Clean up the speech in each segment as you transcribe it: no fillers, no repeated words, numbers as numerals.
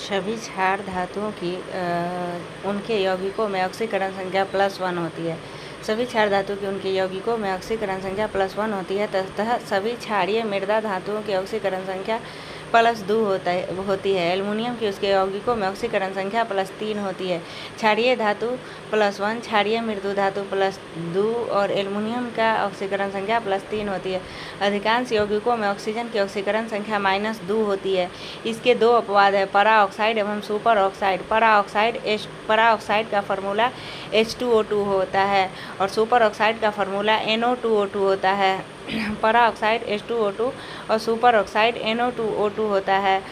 सभी क्षार धातुओं की उनके यौगिकों में ऑक्सीकरण संख्या +1 होती है। सभी क्षार धातु की उनके यौगिकों में ऑक्सीकरण संख्या +1 होती है तथा सभी क्षारीय मृदा धातुओं की ऑक्सीकरण संख्या +2 होती है। एल्युमिनियम की उसके यौगिकों में ऑक्सीकरण संख्या +3 होती है। क्षारीय धातु +1, क्षारीय मृदु धातु +2 और एल्युमिनियम का ऑक्सीकरण संख्या +3 होती है। अधिकांश यौगिकों में ऑक्सीजन की ऑक्सीकरण संख्या -2 होती है। इसके दो अपवाद है, परा ऑक्साइड एवं सुपर ऑक्साइड। परा ऑक्साइड का फार्मूला H2O2 होता है और सुपर ऑक्साइड का फार्मूला NO2O2 होता है। परा ऑक्साइड H2O2 और सुपर ऑक्साइड NO2O2 होता है।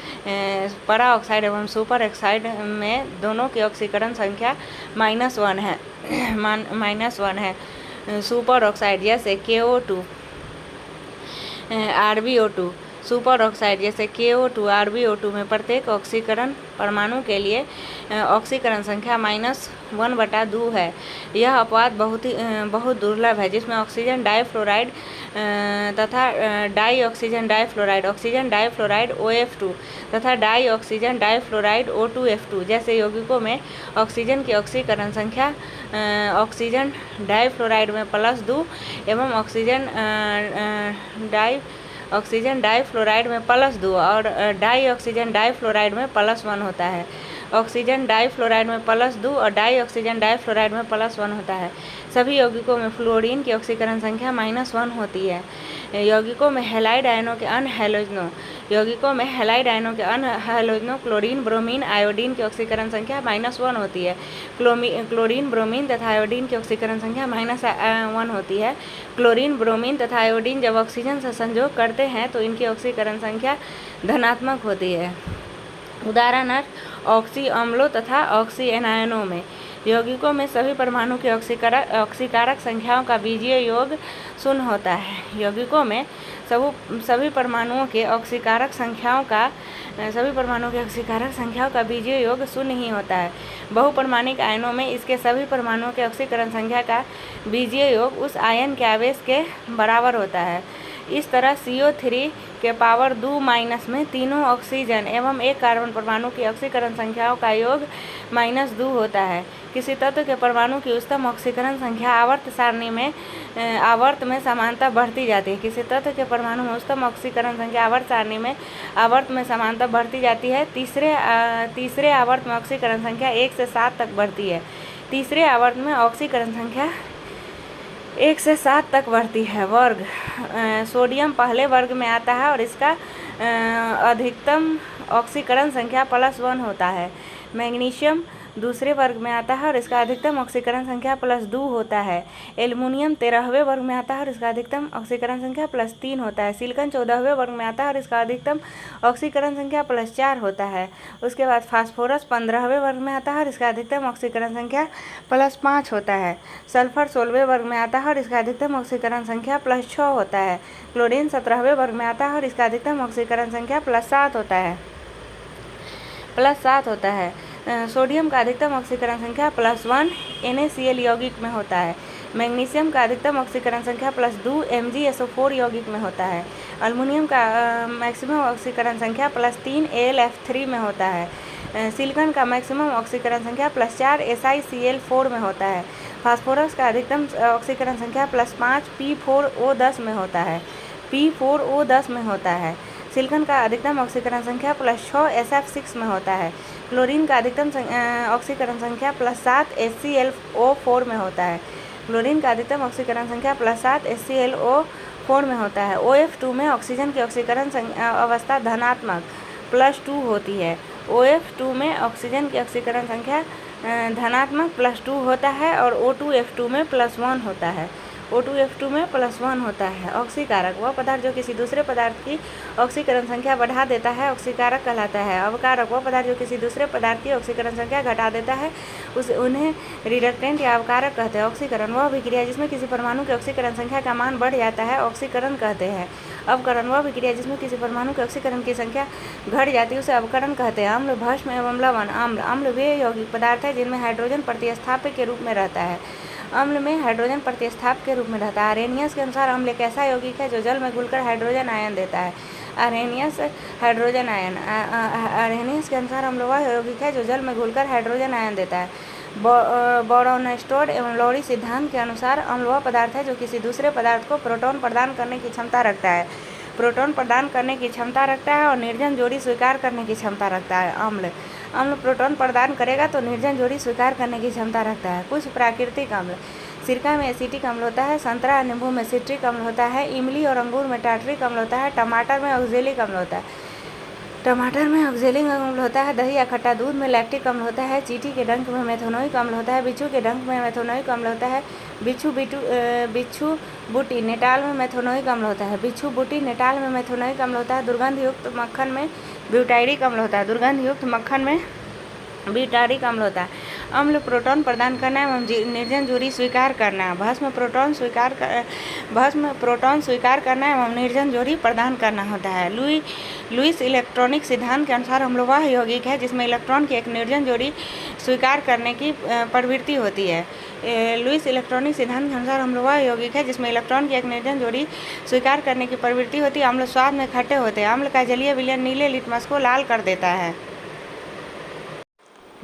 परा ऑक्साइड एवं सुपर ऑक्साइड में दोनों की ऑक्सीकरण संख्या -1 है। -1 है। सुपर ऑक्साइड जैसे KO2, RbO2, सुपर ऑक्साइड जैसे KO2, RbO2 में प्रत्येक ऑक्सीकरण परमाणु के लिए ऑक्सीकरण संख्या -1/2 है। यह अपवाद बहुत दुर्लभ है, जिसमें ऑक्सीजन डाइफ्लोराइड तथा डाई ऑक्सीजन डाइफ्लोराइड OF2 तथा डाई ऑक्सीजन डाइफ्लोराइड O2F2 जैसे यौगिकों में ऑक्सीजन की ऑक्सीकरण संख्या ऑक्सीजन डाइफ्लोराइड में +2 एवं ऑक्सीजन डाइफ्लोराइड में +2 और डाई ऑक्सीजन डाइफ्लोराइड में +1 होता है। ऑक्सीजन डाइफ्लोराइड में +2 और डाई ऑक्सीजन डाइफ्लोराइड में +1 होता है। सभी यौगिकों में फ्लोरीन की ऑक्सीकरण संख्या -1 होती है। यौगिकों में हैलाइड आयनों के अन्य हैलोजनों क्लोरीन, ब्रोमीन, आयोडीन की ऑक्सीकरण संख्या -1 होती है। क्लोरीन, ब्रोमीन तथा आयोडीन की ऑक्सीकरण संख्या -1 होती है। क्लोरीन, ब्रोमीन तथा आयोडीन जब ऑक्सीजन से संयोग करते हैं तो इनकी ऑक्सीकरण संख्या धनात्मक होती है। उदाहरणार्थ ऑक्सी अम्लों तथा ऑक्सी एनायनों में। यौगिकों में सभी परमाणु की ऑक्सीकारक संख्याओं का बीजीय योग 0 होता है। यौगिकों में सभी परमाणुओं के ऑक्सीकारक संख्याओं का बीजीय योग 0 ही होता है। बहुपरमाणिक आयनों में इसके सभी परमाणुओं के ऑक्सीकरण संख्या का बीजीय योग उस आयन के आवेश के बराबर होता है। इस तरह CO3 के पावर 2- में तीनों ऑक्सीजन एवं एक कार्बन परमाणु की ऑक्सीकरण संख्याओं का योग -2 होता है। किसी तत्व के परमाणु की उच्चतम ऑक्सीकरण संख्या आवर्त में समानता बढ़ती जाती है। किसी तत्व के परमाणु में उच्चतम ऑक्सीकरण संख्या आवर्त में समानता बढ़ती जाती है। तीसरे आवर्त में ऑक्सीकरण संख्या 1 से 7 तक बढ़ती है। तीसरे आवर्त में ऑक्सीकरण संख्या 1 से 7 तक बढ़ती है। वर्ग सोडियम पहले वर्ग में आता है और इसका अधिकतम ऑक्सीकरण संख्या +1 होता है। मैग्नीशियम दूसरे वर्ग में आता है और इसका अधिकतम ऑक्सीकरण संख्या +2 होता है। एल्युमिनियम 13वें वर्ग में आता है और इसका अधिकतम ऑक्सीकरण संख्या +3 होता है। सिलिकॉन 14वें वर्ग में आता है और इसका अधिकतम ऑक्सीकरण संख्या +4 होता है। उसके बाद फास्फोरस 15वें वर्ग में आता है और इसका अधिकतम ऑक्सीकरण संख्या +5 होता है। सल्फर 16वें वर्ग में आता है और इसका अधिकतम ऑक्सीकरण संख्या +6 होता है। क्लोरीन 17वें वर्ग में आता है और इसका अधिकतम ऑक्सीकरण संख्या +7 होता है। सोडियम का अधिकतम ऑक्सीकरण संख्या +1 NaCl यौगिक में होता है। मैग्नीशियम का अधिकतम ऑक्सीकरण संख्या +2 MgSO4 यौगिक में होता है। अल्युमिनियम का मैक्सिमम ऑक्सीकरण संख्या +3 AlF3 में होता है। सिलिकॉन का मैक्सिमम ऑक्सीकरण संख्या +4 SiCl4 में होता है। फास्फोरस का अधिकतम ऑक्सीकरण संख्या +5 P4O10 में होता है। सिलिकॉन का अधिकतम ऑक्सीकरण संख्या +6 SF6 में होता है। क्लोरीन का अधिकतम ऑक्सीकरण संख्या +7 HClO4 में होता है। क्लोरीन का अधिकतम ऑक्सीकरण संख्या +7 HClO4 में होता है। OF2 में ऑक्सीजन की ऑक्सीकरण अवस्था धनात्मक +2 होती है। OF2 में ऑक्सीजन की ऑक्सीकरण संख्या धनात्मक +2 होता है और O2F2 में +1 होता है। O2F2 में +1 होता है। ऑक्सीकारक वह पदार्थ जो किसी दूसरे पदार्थ की ऑक्सीकरण संख्या बढ़ा देता है ऑक्सीकारक कहलाता है। अवकारक वह पदार्थ जो किसी दूसरे पदार्थ की ऑक्सीकरण संख्या घटा देता है उन्हें रिडक्टेंट या अवकारक कहते हैं। ऑक्सीकरण वह अभिक्रिया जिसमें किसी परमाणु की ऑक्सीकरण संख्या का मान बढ़ जाता है ऑक्सीकरण कहते हैं। अवकरण वह अभिक्रिया जिसमें किसी परमाणु की ऑक्सीकरण की संख्या घट जाती है उसे अवकरण कहते हैं। अम्ल, भस्म एवं लवण। अम्ल वे यौगिक पदार्थ है जिनमें हाइड्रोजन प्रतिस्थाप्य के रूप में रहता है। अम्ल में हाइड्रोजन प्रतिस्थापक के रूप में रहता है। आर्हेनियस के अनुसार अम्ल एक ऐसा यौगिक है जो जल में घुलकर हाइड्रोजन आयन देता है। Arrhenius hydrogen ion. आर्हेनियस के अनुसार अम्ल वह यौगिक है जो जल में घुलकर हाइड्रोजन आयन देता है। बोरोनस्टोड एवं लौरी सिद्धांत के अनुसार अम्ल वह पदार्थ है जो किसी दूसरे पदार्थ को प्रोटॉन प्रदान करने की क्षमता रखता है। प्रोटॉन प्रदान करने की क्षमता रखता है और निर्जन जोड़ी स्वीकार करने की क्षमता रखता है। अम्ल प्रोटॉन प्रदान करेगा तो निर्जन जोड़ी स्वीकार करने की क्षमता रखता है। कुछ प्राकृतिक अम्ल। सिरका में एसिटिक अम्ल होता है, संतरा नींबू में सिट्रिक अम्ल होता है, इमली और अंगूर में टार्टरिक अम्ल होता है, टमाटर में ऑक्जेलिक अम्ल होता है। दही या खट्टा दूध में लैक्टिक अम्ल होता है। चींटी के डंक में मेथनोइक अम्ल होता है। बिच्छू के डंक में मेथनोइक अम्ल होता है। बिच्छू बूटी नेटाल में मेथनोइक अम्ल होता है। दुर्गंध युक्त मक्खन में ब्यूटाइरिक अम्ल होता है। अम्ल प्रोटॉन प्रदान करना एवं निर्जन जोड़ी स्वीकार करना। भस्म प्रोटॉन स्वीकार करना एवं निर्जन जोड़ी प्रदान करना होता है। लुईस इलेक्ट्रॉनिक सिद्धांत के अनुसार अम्ल वह यौगिक है जिसमें इलेक्ट्रॉन की एक निर्जन जोड़ी स्वीकार करने की प्रवृत्ति होती है। लुईस इलेक्ट्रॉनिक सिद्धांत के अनुसार अम्ल वह यौगिक है जिसमें इलेक्ट्रॉन की एक निर्जन जोड़ी स्वीकार करने की प्रवृत्ति होती है। अम्ल स्वाद में खट्टे होते हैं। अम्ल का जलीय विलयन नीले लिटमस को लाल कर देता है।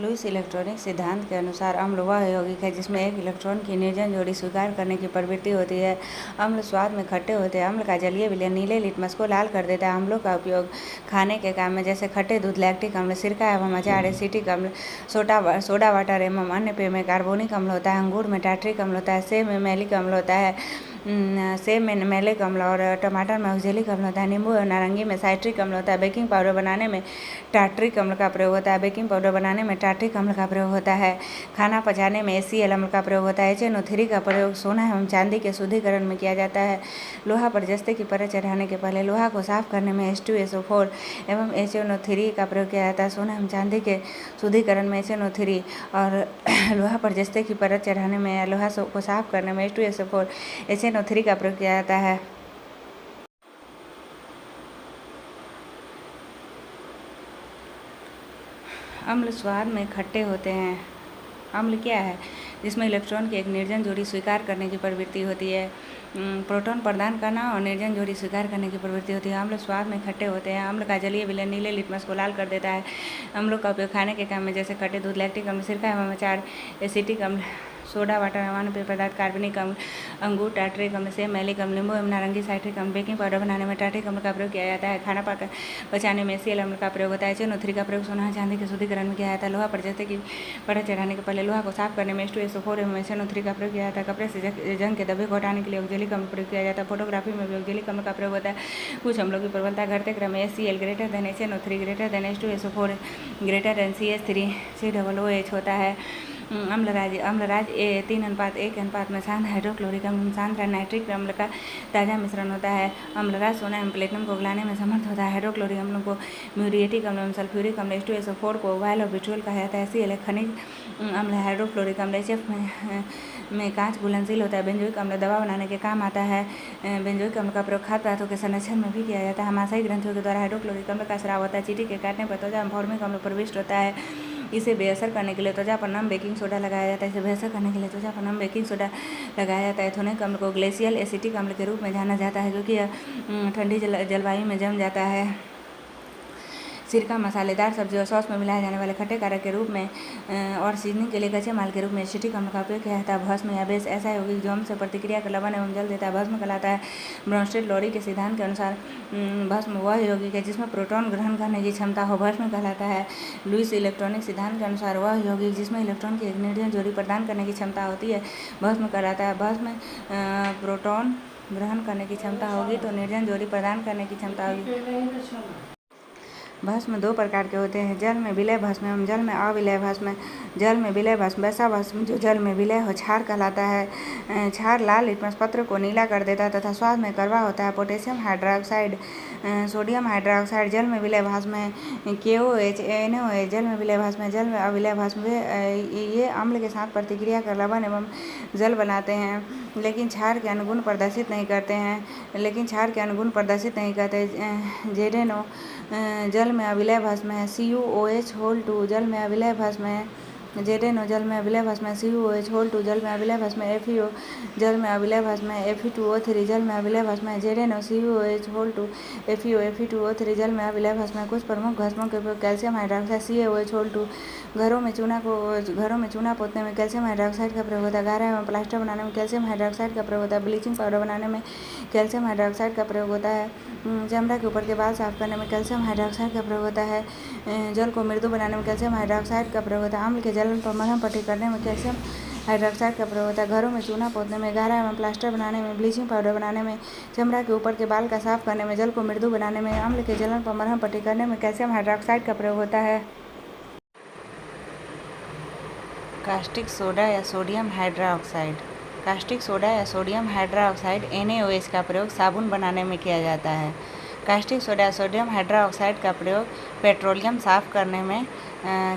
लुईस इलेक्ट्रॉनिक सिद्धांत के अनुसार अम्ल वह यौगिक है जिसमें एक इलेक्ट्रॉन की निर्जन जोड़ी स्वीकार करने की प्रवृत्ति होती है। अम्ल स्वाद में खट्टे होते हैं। अम्ल का जलीय विलयन नीले लिटमस को लाल कर देता है। अम्लों का उपयोग खाने के काम में जैसे खट्टे दूध, लैक्टिक अम्ल, सिरका एवं अचार, एसिटिक अम्ल, सोडा वाटर एवं अन्य पेय में कार्बोनिक अम्ल होता है। अंगूर में टार्टरिक अम्ल होता है। सेब में मैलिक अम्ल होता है। और टमाटर में ऑक्जेलिक अम्ल होता है। नींबू और नारंगी में साइट्रिक अम्ल होता है। बेकिंग पाउडर बनाने में टार्टरिक अम्ल का प्रयोग होता है। खाना पचाने में HCl अम्ल का प्रयोग होता है। HNO3 का प्रयोग सोना एवं चांदी के शुद्धिकरण में किया जाता है। लोहा पर जस्ते की परत चढ़ाने के पहले लोहा को साफ करने में H2SO4 एवं HNO3 का प्रयोग किया जाता है। सोना एवं चांदी के शुद्धिकरण में HNO3 और लोहा पर जस्ते की परत चढ़ाने में लोहा को साफ करने में H2SO4 HNO3 का प्रयोग किया जाता है। अम्ल स्वाद में खट्टे होते हैं। अम्ल क्या है? जिसमें इलेक्ट्रॉन की एक निर्जन जोड़ी स्वीकार करने की प्रवृत्ति होती है। प्रोटॉन प्रदान करना और निर्जन जोड़ी स्वीकार करने की प्रवृत्ति होती है। अम्ल स्वाद में खट्टे होते हैं। अम्ल का जलीय विलयन नीले लिटमस को लाल कर देता है। अम्लों का उपयोग खाने के काम में जैसे खट्टे दूध, लैक्टिक अम्ल, सिरका एवं अचार, एसिटिक अम्ल, सोडा वाटर एवं पेय पदार्थ, कार्बनिक अम्ल, अंगूर, टार्टरिक अम्ल, सेब, मैलिक अम्ल, नींबू एवं नारंगी साइट्रिक अम्ल, बेकिंग पाउडर बनाने में टार्टरिक अम्ल का प्रयोग किया जाता है। खाना पचाने में HCl अम्ल का प्रयोग होता है। HNO3 का प्रयोग सोना चांदी के शुद्धिकरण में किया जाता है। लोहा पर जस्ते की परत चढ़ाने के पहले लोहा को साफ करने में H2SO4 एवं HNO3 का प्रयोग किया जाता है। कपड़े से जंग के धब्बे को हटाने के लिए ऑक्जेलिक अम्ल प्रयोग किया जाता है। फोटोग्राफी में भी ऑक्जेलिक अम्ल का प्रयोग होता है। कुछ अम्लों की प्रबलता घटते क्रम में HCl greater than HNO3 greater than H2SO4 greater than CH3 COOH होता है। अम्लराज 3:1 में शांत हाइड्रोक्लोरिक अम्ल शांत नाइट्रिक अम्ल का ताज़ा मिश्रण होता है। अम्लराज सोना एवं प्लेटिनम को गलाने में समर्थ होता है। हाइड्रोक्लोरिक अम्लों को म्यूरिएटिक अम्ल एवं सल्फ्यूरिक अम्ल H2SO4 को वायल और पेट्रोल कहा जाता है। HCl खनिज अम्ल हाइड्रोक्लोरिक अम्ल HF में कांच घुलनशील होता है। बेंजोइक अम्ल दवा बनाने के काम आता है। बेंजोइक अम्ल का प्रयोग खाद्य पदार्थों के संरक्षण में भी किया जाता है। आमाशयी ग्रंथियों के द्वारा हाइड्रोक्लोरिक अम्ल का स्राव होता है। चींटी के काटने पर त्वचा में फॉर्मिक अम्ल प्रविष्ट होता है। इसे बेअसर करने के लिए त्वचा पर नम बेकिंग सोडा लगाया जाता है। एथोनिक अम्ल को ग्लेशियल एसिटिक अम्ल के रूप में जाना जाता है क्योंकि यह ठंडी जलवायु में जम जाता है। सिरका मसालेदार सब्जी और सॉस में मिलाए जाने वाले खट्टे कारक के रूप में और सीजनिंग के लिए कच्चे माल के रूप में एसिटिक अम्ल का उपयोग किया जाता है। भस्म या बेस ऐसा यौगिक जो अम्ल से प्रतिक्रिया कर लवण एवं जल देता है, भस्म कहलाता है। ब्रोंस्टेड लॉरी के सिद्धांत के अनुसार भस्म वह यौगिक है जिसमें प्रोटॉन ग्रहण करने की क्षमता हो, भस्म कहलाता है। लुईस इलेक्ट्रॉनिक सिद्धांत के अनुसार वह यौगिक जिसमें इलेक्ट्रॉन की एक निर्जन जोड़ी प्रदान करने की क्षमता होती है, भस्म कहलाता है। भस्म प्रोटॉन ग्रहण करने की क्षमता होगी तो निर्जन जोड़ी प्रदान करने की क्षमता होगी। भस्म दो प्रकार के होते हैं, जल में विलय भस्म एवं जल में अविलय भस्म। जल में विलय भस्म वैसा भस्म जो जल में विलय हो क्षार कहलाता है। क्षार लाल लिटमस पत्र को नीला कर देता है तथा स्वाद में कड़वा होता है। पोटेशियम हाइड्रोक्साइड, सोडियम हाइड्रोक्साइड जल में विलय भस्म है। KOH NaOH जल में विलय भस्म है। जल में अविलय भस्म ये अम्ल के साथ प्रतिक्रिया कर लवण एवं जल बनाते हैं लेकिन क्षार के अनुगुण प्रदर्शित नहीं करते। ZNO जल में अविलय भस्म है। CuOH2 जल में अविलय भस्म है। जेडेनो जल में अविलय भस्म CuOH होल 2 जल में अविलय भस्म FeO जल में अविलय भस्म Fe2O3 जल में अविलय भस्म जेडेनो CuOH होल 2 FeO Fe2O3 जल में अविलय भस्म। कुछ प्रमुख भस्मों के उपयोग कैल्शियम हाइड्रोक्साइड CaOH होल 2 घरों में चूना पोतने में कैल्शियम हाइड्रोक्साइड का प्रयोग होता है। गारा एवं प्लास्टर बनाने में कैल्शियम हाइड्रोक्साइड का प्रयोग होता है। ब्लीचिंग पाउडर बनाने में कैल्शियम हाइड्रोक्साइड का प्रयोग होता है। चमड़ा के ऊपर के बाल साफ करने में कैल्शियम हाइड्रोक्साइड का प्रयोग होता है। जल को मृदु बनाने में कैल्शियम हाइड्रोक्साइड का प्रयोग होता है। अम्ल के जलन पर मरहम पट्टी करने में कैल्शियम हाइड्रोक्साइड का प्रयोग होता है। घरों में चूना पोतने में, गारा एवं प्लास्टर बनाने में, ब्लीचिंग पाउडर बनाने में, चमड़ा के ऊपर के बाल का साफ करने में, जल को मृदु बनाने में, अम्ल के जलन पर मरहम पट्टी करने में कैल्शियम हाइड्रोक्साइड का प्रयोग होता है। कास्टिक सोडा या सोडियम हाइड्रोक्साइड। कास्टिक सोडा या सोडियम हाइड्रोक्साइड NaOH का प्रयोग साबुन बनाने में किया जाता है। कास्टिक सोडा या सोडियम हाइड्रोक्साइड का प्रयोग पेट्रोलियम साफ करने में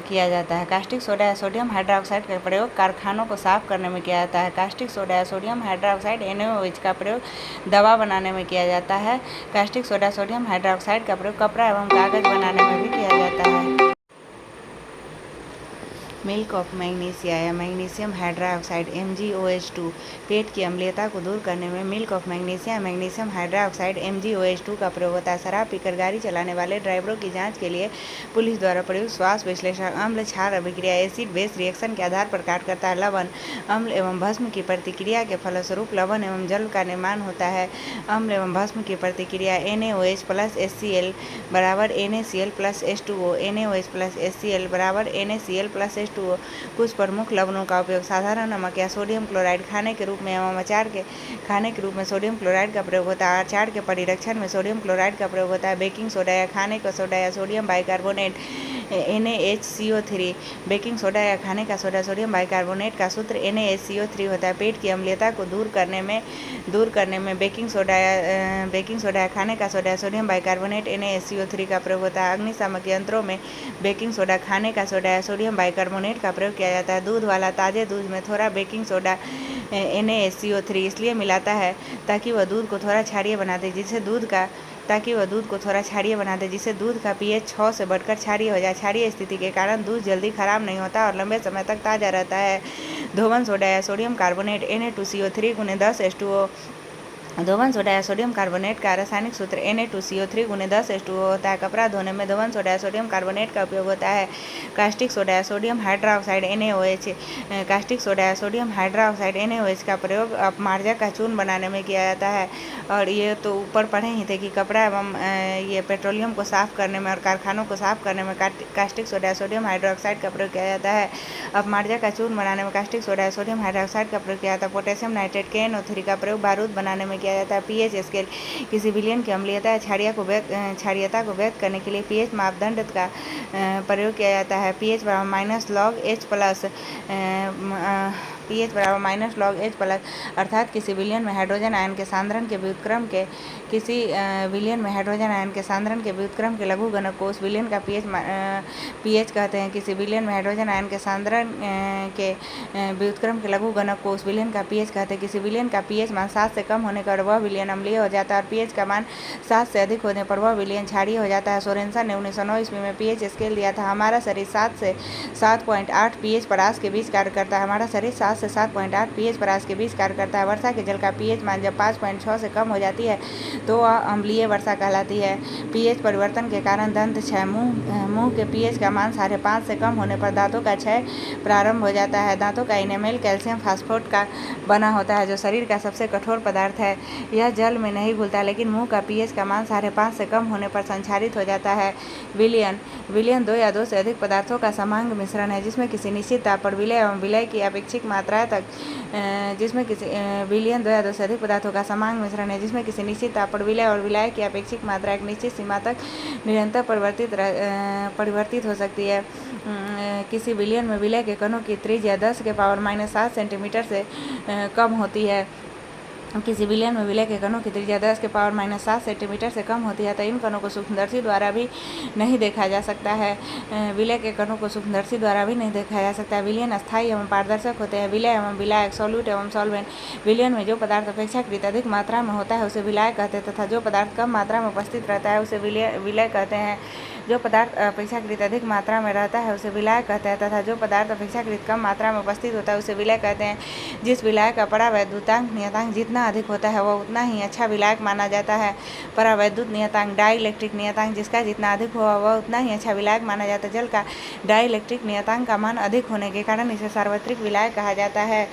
किया जाता है। कास्टिक सोडा या सोडियम हाइड्रोक्साइड का प्रयोग कारखानों को साफ करने में किया जाता है। कास्टिक सोडा या सोडियम हाइड्रोक्साइड NaOH का प्रयोग दवा बनाने में किया जाता है। कास्टिक सोडा सोडियम हाइड्रोक्साइड का प्रयोग कपड़ा एवं कागज बनाने में भी किया जाता है। मिल्क ऑफ मैग्नीशिया या मैग्नीशियम हाइड्रोक्साइड MgOH2 पेट की अम्लीयता को दूर करने में milk of magnesia magnesium hydroxide MgOH2 का प्रयोग होता है। शराब पीकर गाड़ी चलाने वाले ड्राइवरों की जांच के लिए पुलिस द्वारा प्रयुक्त श्वास विश्लेषण अम्ल क्षार अभिक्रिया एसिड बेस रिएक्शन के आधार पर कार्य करता है। लवण अम्ल एवं भस्म की प्रतिक्रिया के फलस्वरूप लवण एवं जल का निर्माण होता है। अम्ल एवं भस्म की प्रतिक्रिया NaOH प्लस HCl बराबर NaCl plus H2O NaOH plus HCl बराबर NaCl प्लस H2O। कुछ प्रमुख लवणों का उपयोग साधारण नमक या सोडियम क्लोराइड खाने के रूप में एवं अचार के खाने के रूप में सोडियम क्लोराइड का प्रयोग होता है। अचार के परिरक्षण में सोडियम क्लोराइड का प्रयोग होता है। बेकिंग सोडा या खाने का सोडा या sodium bicarbonate NaHCO3 baking soda या खाने का सोडा सोडियम बाइकार्बोनेट का सूत्र NaHCO3 होता है। पेट की अम्लीयता को दूर करने में बेकिंग सोडा या खाने का सोडा सोडियम बाइकार्बोनेट NaHCO3 का प्रयोग होता है। अग्निशामक यंत्रों में बेकिंग सोडा खाने का सोडा या सोडियम बाइकार्बोनेट का प्रयोग किया जाता है। दूध वाला ताजे दूध में थोड़ा बेकिंग सोडा NaHCO3 इसलिए मिलाता है ताकि वह दूध को थोड़ा क्षारीय बना दे जिससे दूध का pH 6 से बढ़कर क्षारीय हो जाए। क्षारीय स्थिति के कारण दूध जल्दी खराब नहीं होता और लंबे समय तक ताज़ा रहता है। धोवन सोडा या सोडियम कार्बोनेट Na2CO3 × 10 H2O धोवन सोडा या सोडियम कार्बोनेट का रासायनिक सूत्र Na2CO3 × 10 H2O होता है। कपड़ा धोने में धोवन सोडा या सोडियम कार्बोनेट का उपयोग होता है। कास्टिक सोडा या sodium hydroxide NaOH caustic soda या सोडियम हाइड्रोक्साइड NaOH का प्रयोग अपमार्जक का चूर्ण बनाने में किया जाता है। और ये तो ऊपर पढ़े ही थे कि कपड़ा एवं ये पेट्रोलियम को साफ करने में और कारखानों को साफ करने में कास्टिक सोडा या सोडियम हाइड्रोक्साइड का प्रयोग किया जाता है। अपमार्जक का चूर्ण बनाने में कास्टिक सोडा या सोडियम हाइड्रोक्साइड का प्रयोग किया जाता है। पोटेशियम नाइट्रेट KNO3 का प्रयोग बारूद बनाने में किया जाता है। pH स्केल किसी विलयन की अम्लीयता या क्षारीयता को व्यक्त करने के लिए pH मापदंड का प्रयोग किया जाता है। pH बराबर -log H प्लस अर्थात किसी विलयन में हाइड्रोजन आयन के सांद्रण के व्युत्क्रम के लघु गणक को उस विलयन का pH कहते हैं। किसी विलयन में हाइड्रोजन आयन के सांद्रण के व्युत्क्रम के लघु गणक को उस विलयन का pH कहते हैं। किसी विलयन का pH मान 7 से कम होने पर वह विलयन अम्लीय हो जाता है और pH का मान 7 से अधिक होने पर वह विलयन क्षारीय हो जाता है। सोरेनसन ने 1909 ईस्वी में pH स्केल दिया था। हमारा शरीर 7 से 7.8 pH परास के बीच कार्य करता है। हमारा शरीर 7 से 7.8 pH परास के बीच कार्य करता है। वर्षा के जल का pH मान जब 5.6 से कम हो जाती है तो वह अम्लीय वर्षा कहलाती है। pH परिवर्तन के कारण दंत क्षय मुंह के pH का मान 5.5 से कम होने पर दांतों का क्षय प्रारंभ हो जाता है। दांतों का इनेमेल कैल्शियम फास्फेट का बना होता है जो शरीर का सबसे कठोर पदार्थ है। यह जल में नहीं घुलता लेकिन मुंह का pH का मान 5.5 से कम होने पर संक्षारित हो जाता है। विलयन 2 या 2 से अधिक पदार्थों का समांग मिश्रण है जिसमें किसी निश्चित ताप पर विलय एवं विलय की अपेक्षित मात्रा तक विलयन 2 या 2 से अधिक पदार्थों का समांग मिश्रण है जिसमें किसी निश्चित ताप पर विलय और विलय की अपेक्षित मात्रा एक निश्चित सीमा तक निरंतर परिवर्तित हो सकती है। किसी विलयन में विलय के कणों की त्रिज्या 10⁻⁷ सेंटीमीटर से कम होती है। किसी विलयन में विलय के कणों की त्रिज्या 10⁻⁷ सेंटीमीटर से कम होती है तो इन कणों को सूक्ष्मदर्शी द्वारा भी नहीं देखा जा सकता है। विलय के कणों को सूक्ष्मदर्शी द्वारा भी नहीं देखा जा सकता है। विलयन अस्थायी एवं पारदर्शक होते हैं। विलय एवं विलायक सॉल्यूट एवं सॉल्वेंट विलयन में जो पदार्थ अपेक्षाकृत अधिक मात्रा में होता है उसे विलायक कहते हैं तथा जो पदार्थ कम मात्रा में उपस्थित रहता है उसे विलय कहते हैं। जो पदार्थ अपेक्षाकृत अधिक मात्रा में रहता है उसे विलायक कहते हैं, तथा जो पदार्थ अपेक्षाकृत कम मात्रा में उपस्थित होता है उसे विलय कहते हैं। जिस विलायक का परावैद्युतांक नियतांक जितना अधिक होता है वह उतना ही अच्छा विलायक माना जाता है। परावैद्युत नियतांक डाइलेक्ट्रिक नियतांक जिसका जितना अधिक होगा वह उतना ही अच्छा विलायक माना जाता है। जल का डाइलेक्ट्रिक नियतांक का मान अधिक होने के कारण इसे सार्वत्रिक विलायक कहा जाता है।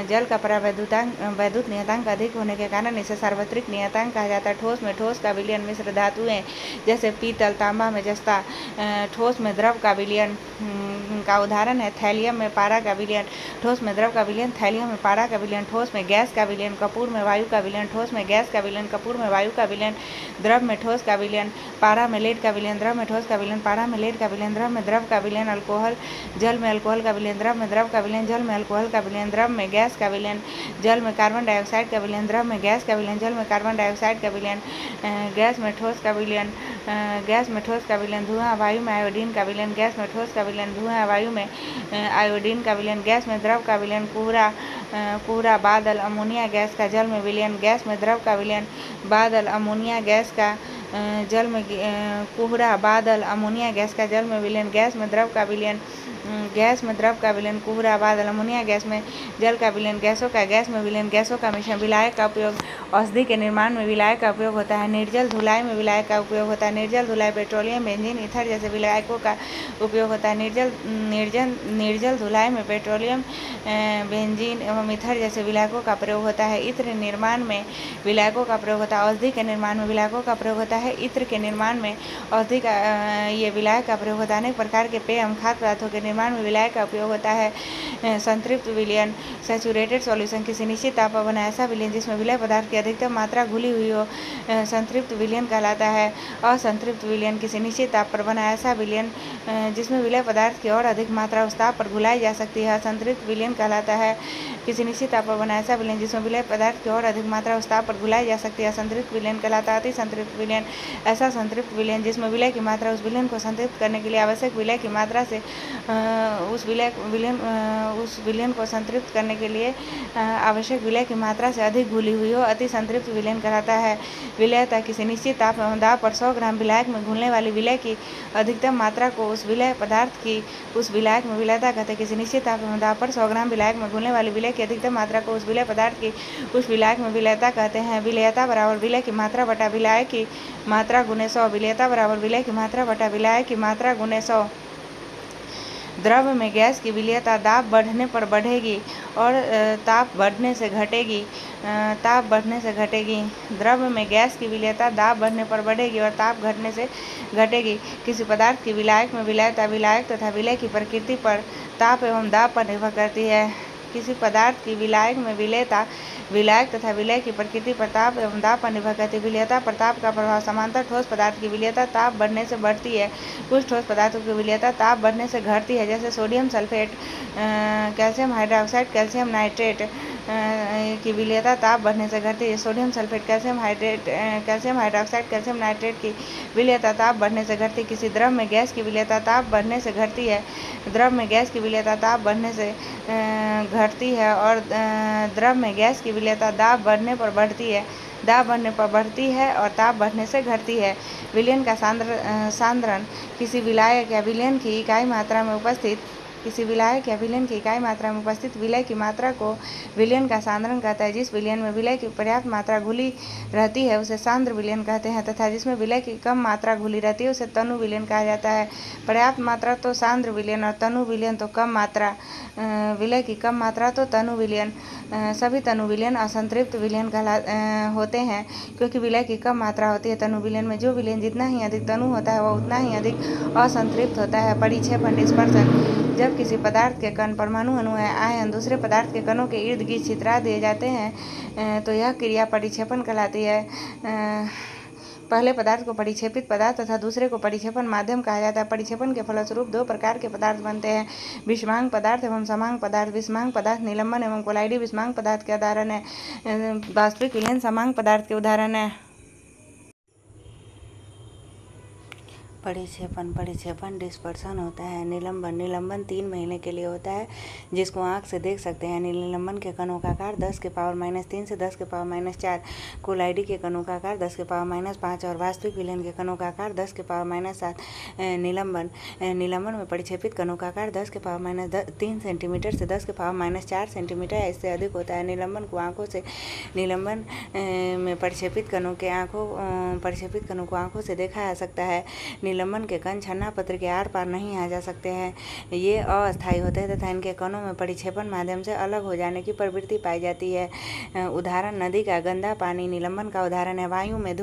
जल का वैद्युत नियतांक अधिक होने के कारण इसे सार्वत्रिक नियतांक कहा जाता है। ठोस में ठोस का विलयन मिश्र धातुएं जैसे पीतल तांबा में जस्ता, ठोस में द्रव का विलयन का उदाहरण है थैलियम में पारा का विलयन। ठोस में द्रव का विलयन थैलियम में पारा का विलयन। ठोस में गैस का विलयन कपूर में वायु का विलयन। ठोस में गैस का विलयन कपूर में वायु का विलयन। द्रव में ठोस का विलयन पारा में लेड का विलयन। द्रव में ठोस का विलयन पारा में लेड का विलयन। द्रव में द्रव का विलयन अल्कोहल जल में अल्कोहल का विलयन। द्रव में द्रव का विलयन जल में अल्कोहल का विलयन। द्रव में गैस का विलयन जल में कार्बन डाइऑक्साइड का विलयन। द्रव में गैस का विलयन जल में कार्बन डाइऑक्साइड का विलयन। गैस में ठोस का विलयन धुआं वायु में आयोडीन का विलयन। गैस में ठोस का विलयन धुआं वायु में आयोडीन का विलयन। गैस में द्रव का विलयन कोहरा बादल अमोनिया गैस का जल में विलयन। गैस में द्रव का विलयन बादल अमोनिया गैस का जल में कोहरा बादल अमोनिया गैस का जल में विलयन। गैस में द्रव का विलयन कोहरा बादल अमोनिया गैस में जल का विलयन। गैसों का गैस में विलयन गैसों का मिश्रण। विलायक का उपयोग औषधि के निर्माण में विलायक का उपयोग होता है। निर्जल धुलाई में विलायक का उपयोग होता है। निर्जल धुलाई पेट्रोलियम बेंजीन ईथर जैसे विलायकों का उपयोग होता है। निर्जल धुलाई में पेट्रोलियम बेंजीन एवं ईथर जैसे विलायकों का प्रयोग होता है। इत्र निर्माण में विलायकों का प्रयोग होता है। औषधि के निर्माण में विलायकों का प्रयोग होता है। इत्र के निर्माण में औषधि का ये विलायक का प्रयोग होता है। अनेक प्रकार के पेय एवं खाद्य पदार्थों के निर्माण में विलायक का उपयोग होता है। संतृप्त विलयन सैचुरेटेड सॉल्यूशन किसी निश्चित ताप पर बना ऐसा विलयन जिसमें विलय पदार्थ की अधिकतम मात्रा घुली हुई हो संतृप्त विलयन कहलाता है। असंतृप्त विलयन किसी निश्चित ताप पर बना ऐसा विलयन जिसमें विलय पदार्थ की और अधिक मात्रा उस ताप पर घुलाई जा सकती है असंतृप्त विलयन कहलाता है। किसी निश्चित ताप पर बना ऐसा विलयन जिसमें विलय पदार्थ की और अधिक मात्रा उस ताप पर घुलाई जा सकती है असंतृप्त विलयन कहलाता है। अति संतृप्त विलयन ऐसा संतृप्त विलयन जिसमें विलय की मात्रा उस विलयन को संतृप्त करने के लिए आवश्यक विलय की मात्रा से उस विलयन को संतृप्त करने के लिए आवश्यक विलय की मात्रा से अधिक घुली हुई हो अति संतृप्त विलयन कहलाता है। विलयता किसी निश्चित ताप एवं दाब पर 100 ग्राम विलायक में घुलने वाली विलय की अधिकतम मात्रा को उस विलय पदार्थ की उस विलायक में विलयता कहते हैं। किसी निश्चित ताप एवं दाब पर 100 ग्राम विलायक में घुलने वाली विलय की अधिकतम मात्रा को उस विलय पदार्थ की उस विलायक में विलयता कहते हैं। विलयता बराबर विलय की मात्रा बटा विलायक की मात्रा गुने 100। विलयता बराबर विलय की मात्रा बटा विलायक की मात्रा गुने 100। द्रव में गैस की विलयता दाब बढ़ने पर बढ़ेगी और ताप बढ़ने से घटेगी। द्रव में गैस की विलयता दाब बढ़ने पर बढ़ेगी और ताप घटने से घटेगी। किसी पदार्थ की विलायक में विलयता विलायक तथा विलय की प्रकृति पर ताप एवं दाब पर निर्भर करती है। किसी पदार्थ की विलायक में विलयता विलायक तथा विलय की प्रकृति पर ताप एवं दाब पर निर्भर करती है। विलयता पर ताप का प्रभाव समांतर ठोस पदार्थ की विलयता ताप बढ़ने से बढ़ती है। कुछ ठोस पदार्थों की विलयता ताप बढ़ने से घटती है जैसे sodium sulphate calcium hydroxide calcium nitrate की विलयता ताप बढ़ने से घटती है। Sodium sulphate calcium hydroxide calcium nitrate की विलयता ताप बढ़ने से घटती है। किसी द्रव में गैस की विलयता ताप बढ़ने से घटती है। द्रव में गैस की विलयता ताप बढ़ने से घटती है और द्रव में गैस की विलयता दाब बढ़ने पर बढ़ती है और ताप बढ़ने से घटती है। विलयन का सांद्रण किसी विलायक या विलयन की इकाई मात्रा में उपस्थित विलय की मात्रा को विलयन का सांद्रण कहता है। जिस विलयन में विलय की पर्याप्त मात्रा घुली रहती है उसे सांद्र विलयन कहते हैं तथा जिसमें विलय की कम मात्रा घुली रहती है उसे तनु विलयन कहा जाता है। पर्याप्त मात्रा तो सांद्र विलयन और तनु विलयन तो कम मात्रा विलय की कम मात्रा तो तनु विलयन। सभी तनु विलयन असंतृप्त विलयन होते हैं क्योंकि विलय की कम मात्रा होती है। तनु विलयन में जो विलयन जितना ही अधिक तनु होता है वह उतना ही अधिक असंतृप्त होता है। परिक्षेपण डिस्पर्सन जब किसी पदार्थ के कण परमाणु अणु या आयन दूसरे पदार्थ के कणों के इर्द गिर्द छितरा दिए जाते हैं तो यह क्रिया परिक्षेपण कहलाती है। पहले पदार्थ को परिक्षेपित पदार्थ तथा दूसरे को परिक्षेपण माध्यम कहा जाता है। परिक्षेपण के फलस्वरूप दो प्रकार के पदार्थ बनते हैं, विषमांग पदार्थ एवं समांग पदार्थ। विषमांग पदार्थ निलंबन एवं कोलाइडी विषमांग पदार्थ के उदाहरण है। वास्तविक विलयन समांग पदार्थ के उदाहरण है। परिक्षेपण डिस्पर्सन होता है। निलंबन 3 महीने के लिए होता है, जिसको आँख से देख सकते हैं। निलंबन के कणों का आकार 10⁻³ से 10⁻⁴। कोलाइडी के कणों का आकार 10⁻⁵ और वास्तविक विलयन के कणों का आकार 10⁻⁷। निलंबन में परिक्षेपित कणों का आकार 10⁻³ सेंटीमीटर से 10⁻⁴ सेंटीमीटर इससे अधिक होता है। निलंबन में परिक्षेपित कणों को आँखों से देखा जा सकता है। निलंबन के कण छन्ना पत्र के आर पार नहीं आ जा सकते हैं। ये अस्थायी होते हैं तथा इनके कणों में परिक्षेपण माध्यम से अलग हो जाने की प्रवृत्ति पाई जाती है। उदाहरण नदी का गंदा पानी निलंबन का उदाहरण है। वायु में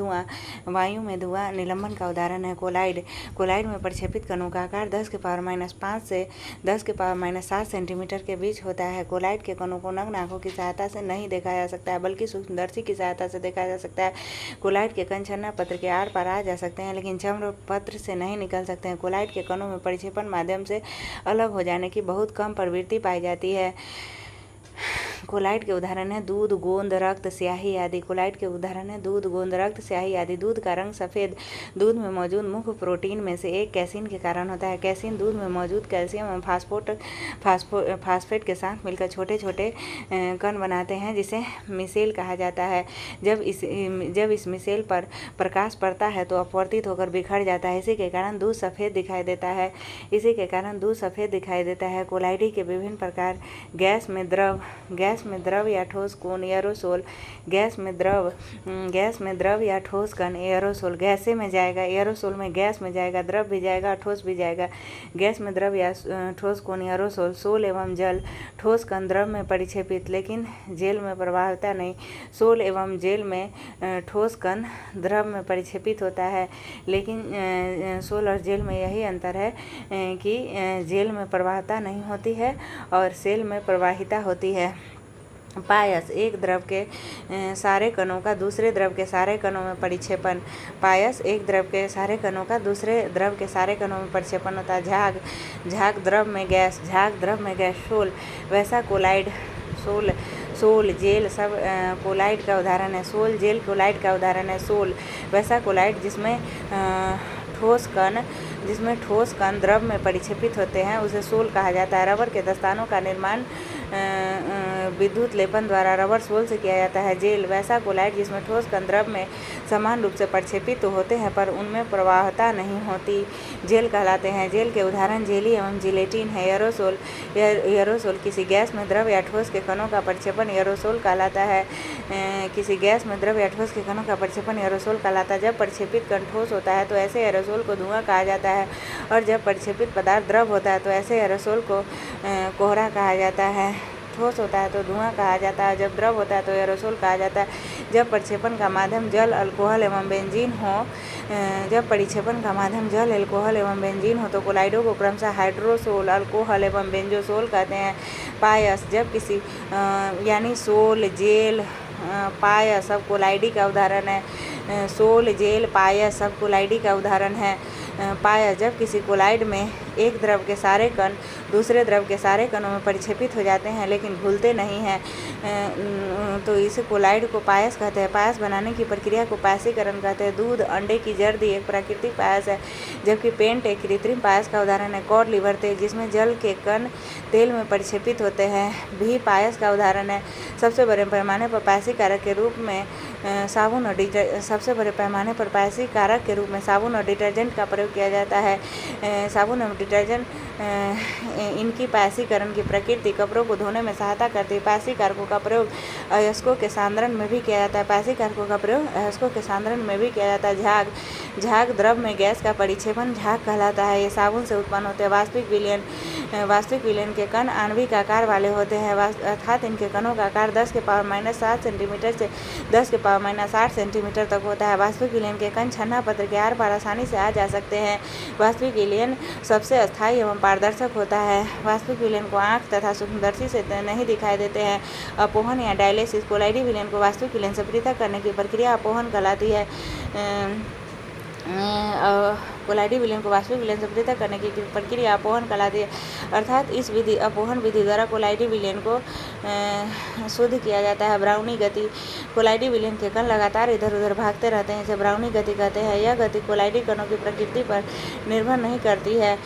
धुआं निलंबन का उदाहरण है। कोलाइड में परिक्षेपित कणों का आकार 10⁻⁵ से 10⁻⁷ सेंटीमीटर के बीच होता है। कोलाइड के कणों को नग्न आंखों की सहायता से नहीं देखा जा सकता है, बल्कि सूक्ष्मदर्शी की सहायता से देखा जा सकता है। कोलाइड के कण छन्ना पत्र के आर पार आ जा सकते हैं, लेकिन चर्म पत्र से नहीं निकल सकते हैं। कोलाइड के कणों में परिक्षेपण माध्यम से अलग हो जाने की बहुत कम प्रवृत्ति पाई जाती है। कोलाइड के उदाहरण है दूध, गोंद, रक्त, स्याही आदि। कोलाइड के उदाहरण है दूध, गोंद, रक्त, स्याही आदि। दूध का रंग सफ़ेद दूध में मौजूद मुख्य प्रोटीन में से एक कैसीन के कारण होता है। कैसीन दूध में मौजूद कैल्शियम एवं फास्फेट के साथ मिलकर छोटे छोटे कण बनाते हैं, जिसे मिसेल कहा जाता है। जब इस मिसेल पर प्रकाश पड़ता है तो अपवर्तित होकर बिखर जाता है। इसी के कारण दूध सफ़ेद दिखाई देता है। कोलाइडी के विभिन्न प्रकार गैस में द्रव या ठोस कण एरोसोल। गैस में द्रव या ठोस कण एरोसोल। गैसे में जाएगा, एरोसोल में गैस में जाएगा, द्रव भी जाएगा, ठोस भी जाएगा। गैस में द्रव या ठोस कण एरोसोल। सोल एवं जल। ठोस कण द्रव में परिक्षेपित लेकिन जेल में प्रवाहिता नहीं। सोल एवं जेल में ठोस कण द्रव में परिक्षेपित होता है, लेकिन सोल और जेल में यही अंतर है कि जेल में प्रवाहिता नहीं होती है और सेल में प्रवाहिता होती है। पायस एक द्रव के सारे कणों का दूसरे द्रव के सारे कणों में परिक्षेपण। पायस एक द्रव के सारे कणों का दूसरे द्रव के सारे कणों में परिक्षेपण होता है। झाग द्रव में गैस। सोल वैसा कोलाइड। सोल जेल सब कोलाइड का उदाहरण है। सोल जेल कोलाइड का उदाहरण है। सोल वैसा कोलाइड जिसमें ठोस कण द्रव में परिक्षेपित होते हैं, उसे सोल कहा जाता है। रबर के दस्तानों का निर्माण विद्युत लेपन द्वारा रबर सोल से किया जाता है। जेल वैसा कोलाइड जिसमें ठोस कण द्रव में समान रूप से प्रक्षेपित तो होते हैं पर उनमें प्रवाहता नहीं होती, जेल कहलाते हैं। जेल के उदाहरण जेली एवं जिलेटिन है। एरोसोल किसी गैस में द्रव या ठोस के कणों का परिक्षेपण एरोसोल कहलाता है। किसी गैस में द्रव या ठोस के कणों का परिक्षेपण एरोसोल कहलाता है। जब परिक्षेपित कण ठोस होता है तो ऐसे एरोसोल को धुआं कहा जाता है, और जब परिक्षेपित पदार्थ द्रव होता है तो ऐसे एरोसोल को कोहरा कहा जाता है। ठोस होता है तो धुआं कहा जाता है, जब द्रव होता है तो एरोसोल कहा जाता है। जब परिक्षेपण का माध्यम जल, अल्कोहल एवं बेंजीन हो तो कोलाइडों को क्रमशः हाइड्रोसोल, अल्कोहल एवं बेंजोसोल कहते हैं। पायस जब किसी यानी सोल, जेल, पायस सब कोलाइडी का उदाहरण है। सोल, जेल, पायस सब कोलाइडी का उदाहरण है। पायस जब किसी कोलाइड में एक द्रव के सारे कण दूसरे द्रव के सारे कणों में परिक्षेपित हो जाते हैं लेकिन घुलते नहीं हैं, तो इस कोलाइड को पायस कहते हैं। पायस बनाने की प्रक्रिया को पायसीकरण कहते हैं। दूध, अंडे की जर्दी एक प्राकृतिक पायस है, जबकि पेंट एक कृत्रिम पायस का उदाहरण है। कॉड लिवर तेल जिसमें जल के कण तेल में परिक्षेपित होते हैं भी पायस का उदाहरण है। सबसे बड़े पैमाने पर पायसी कारक के रूप में साबुन और डिटर्जेंट का प्रयोग किया जाता है। साबुन और डिटर्जेंट इनकी पायसीकरण की प्रकृति कपड़ों को धोने में सहायता करती है। पायसी कारकों का प्रयोग अयस्कों के सांद्रण में भी किया जाता है। झाग द्रव में गैस का परिक्षेपण झाग कहलाता है। ये साबुन से उत्पन्न होते हैं। वास्तविक विलयन के कण आणविक आकार वाले होते हैं, अर्थात इनके कणों का आकार 10⁻⁷ सेंटीमीटर से 10⁻⁷ सेंटीमीटर तक होता है। वास्तविक विलयन के कण छन्ना पत्र के आर पार आसानी से आ जा सकते हैं। वास्तविक विलयन सबसे अस्थायी एवं पारदर्शक होता है। वास्तविक विलयन को आँख तथा सूक्ष्मदर्शी से नहीं दिखाई देते हैं। अपोहन या डायलिसिस कोलाइडी विलयन को वास्तविक विलयन से पृथक करने की प्रक्रिया अपोहन कहलाती है। कोलाइडी विलयन को वास्तविक विलयन से पृथक करने की प्रक्रिया अपोहन कहलाती है। अर्थात इस विधि अपोहन विधि द्वारा कोलाइडी विलयन को शुद्ध किया जाता है। ब्राउनी गति, कोलाइडी विलयन के कण लगातार इधर उधर भागते रहते हैं, इसे ब्राउनी गति कहते हैं। यह गति कोलाइडी कणों की प्रकृति पर निर्भर नहीं करती है।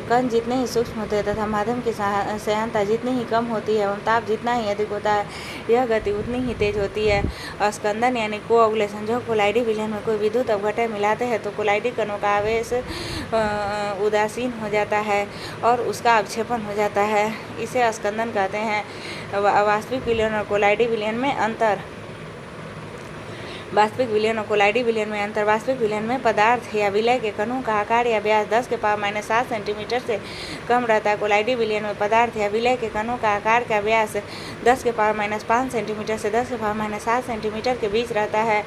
कण जितने ही सूक्ष्म होते हैं तथा माध्यम की सहायता जितनी ही कम होती है एवं ताप जितना ही अधिक होता है, यह गति उतनी ही तेज होती है। अस्कंदन यानी कोअगुलेशन, जो कोलाइडी विलयन में कोई विद्युत अवघटन मिलाते हैं तो कोलाइडी कणों का आवेश उदासीन हो जाता है और उसका अवक्षेपण हो जाता है, इसे अस्कंदन कहते हैं। वास्तविक विलयन और कोलाइडी विलयन में अंतर। वास्तविक विलयन और कोलाइडी विलयन में अंतर। वास्तविक विलयन में पदार्थ या विलय के कणों का आकार या व्यास 10⁻⁷ सेंटीमीटर से कम रहता है। कोलाइडी विलयन में पदार्थ या विलय के कणों का आकार का व्यास 10⁻5 सेंटीमीटर से 10⁻7 सेंटीमीटर के बीच रहता है।